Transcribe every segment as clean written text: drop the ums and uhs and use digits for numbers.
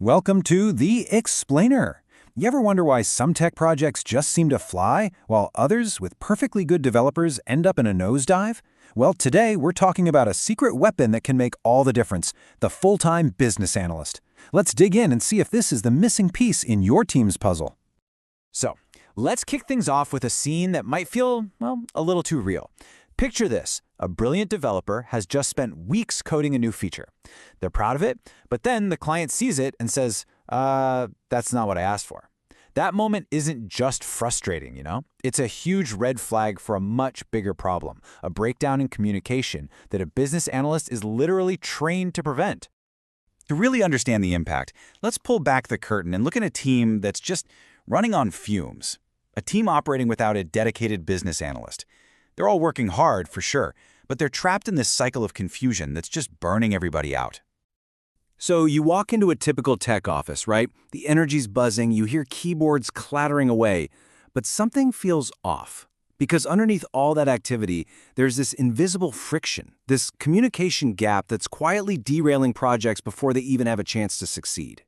Welcome to The Explainer. You ever wonder why some tech projects just seem to fly, while others with perfectly good developers end up in a nosedive? Well, today we're talking about a secret weapon that can make all the difference, the full-time business analyst. Let's dig in and see if this is the missing piece in your team's puzzle. So, let's kick things off with a scene that might feel, well, a little too real. Picture this. A brilliant developer has just spent weeks coding a new feature. They're proud of it, but then the client sees it and says, that's not what I asked for. That moment isn't just frustrating, you know? It's a huge red flag for a much bigger problem, a breakdown in communication that a business analyst is literally trained to prevent. To really understand the impact, let's pull back the curtain and look at a team that's just running on fumes. A team operating without a dedicated business analyst. They're all working hard, for sure, but they're trapped in this cycle of confusion that's just burning everybody out. So you walk into a typical tech office, right? The energy's buzzing, you hear keyboards clattering away, but something feels off. Because underneath all that activity, there's this invisible friction, this communication gap that's quietly derailing projects before they even have a chance to succeed.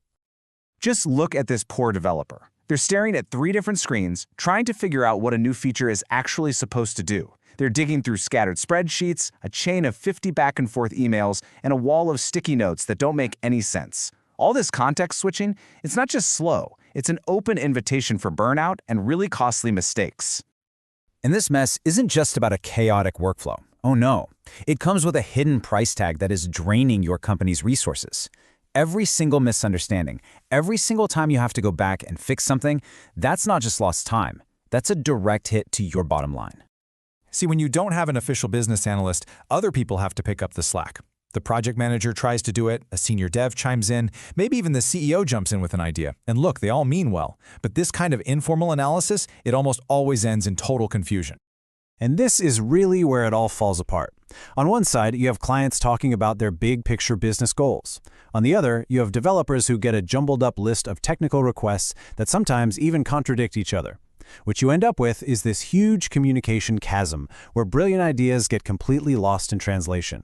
Just look at this poor developer. They're staring at 3 different screens, trying to figure out what a new feature is actually supposed to do. They're digging through scattered spreadsheets, a chain of 50 back-and-forth emails, and a wall of sticky notes that don't make any sense. All this context switching, it's not just slow, it's an open invitation for burnout and really costly mistakes. And this mess isn't just about a chaotic workflow. Oh no, it comes with a hidden price tag that is draining your company's resources. Every single misunderstanding, every single time you have to go back and fix something, that's not just lost time. That's a direct hit to your bottom line. See, when you don't have an official business analyst, other people have to pick up the slack. The project manager tries to do it, a senior dev chimes in, maybe even the CEO jumps in with an idea. And look, they all mean well. But this kind of informal analysis, it almost always ends in total confusion. And this is really where it all falls apart. On one side, you have clients talking about their big picture business goals. On the other, you have developers who get a jumbled up list of technical requests that sometimes even contradict each other. What you end up with is this huge communication chasm where brilliant ideas get completely lost in translation.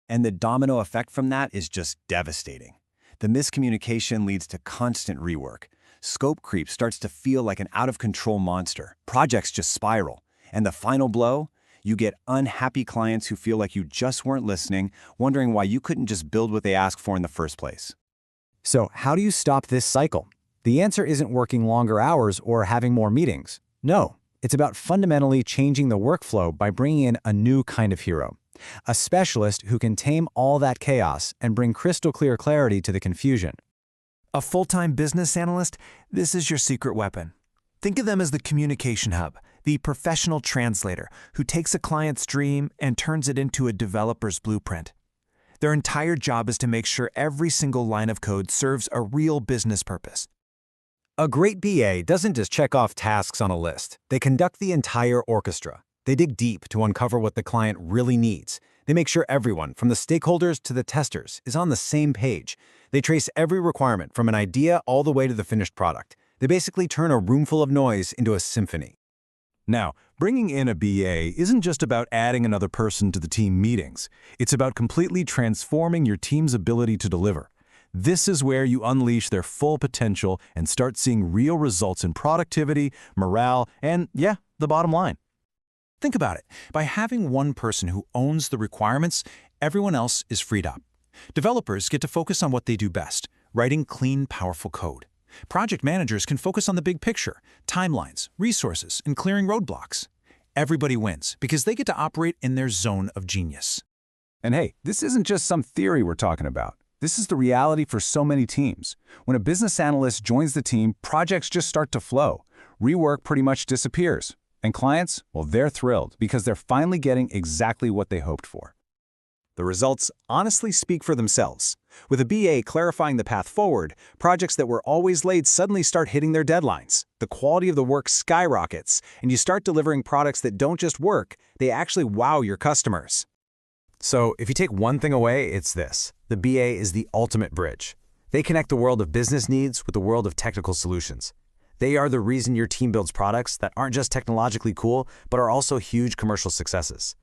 And the domino effect from that is just devastating. The miscommunication leads to constant rework. Scope creep starts to feel like an out-of-control monster. Projects just spiral. And the final blow? You get unhappy clients who feel like you just weren't listening, wondering why you couldn't just build what they asked for in the first place. So how do you stop this cycle? The answer isn't working longer hours or having more meetings. No, it's about fundamentally changing the workflow by bringing in a new kind of hero. A specialist who can tame all that chaos and bring crystal clear clarity to the confusion. A full-time business analyst, this is your secret weapon. Think of them as the communication hub, the professional translator who takes a client's dream and turns it into a developer's blueprint. Their entire job is to make sure every single line of code serves a real business purpose. A great BA doesn't just check off tasks on a list. They conduct the entire orchestra. They dig deep to uncover what the client really needs. They make sure everyone, from the stakeholders to the testers, is on the same page. They trace every requirement from an idea all the way to the finished product. They basically turn a room full of noise into a symphony. Now, bringing in a BA isn't just about adding another person to the team meetings. It's about completely transforming your team's ability to deliver. This is where you unleash their full potential and start seeing real results in productivity, morale, and, yeah, the bottom line. Think about it. By having one person who owns the requirements, everyone else is freed up. Developers get to focus on what they do best, writing clean, powerful code. Project managers can focus on the big picture, timelines, resources, and clearing roadblocks. Everybody wins because they get to operate in their zone of genius. And hey, this isn't just some theory we're talking about. This is the reality for so many teams. When a business analyst joins the team, projects just start to flow. Rework pretty much disappears. And clients, well, they're thrilled because they're finally getting exactly what they hoped for. The results honestly speak for themselves. With a BA clarifying the path forward, projects that were always late suddenly start hitting their deadlines. The quality of the work skyrockets, and you start delivering products that don't just work, they actually wow your customers. So if you take one thing away, it's this. The BA is the ultimate bridge. They connect the world of business needs with the world of technical solutions. They are the reason your team builds products that aren't just technologically cool, but are also huge commercial successes.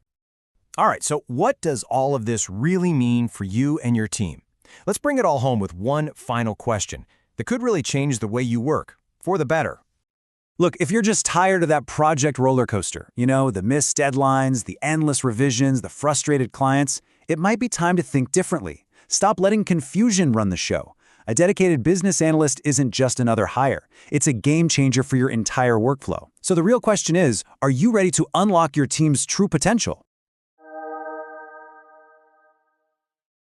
All right, so what does all of this really mean for you and your team? Let's bring it all home with one final question that could really change the way you work, for the better. Look, if you're just tired of that project roller coaster, the missed deadlines, the endless revisions, the frustrated clients, it might be time to think differently. Stop letting confusion run the show. A dedicated business analyst isn't just another hire. It's a game changer for your entire workflow. So the real question is, are you ready to unlock your team's true potential?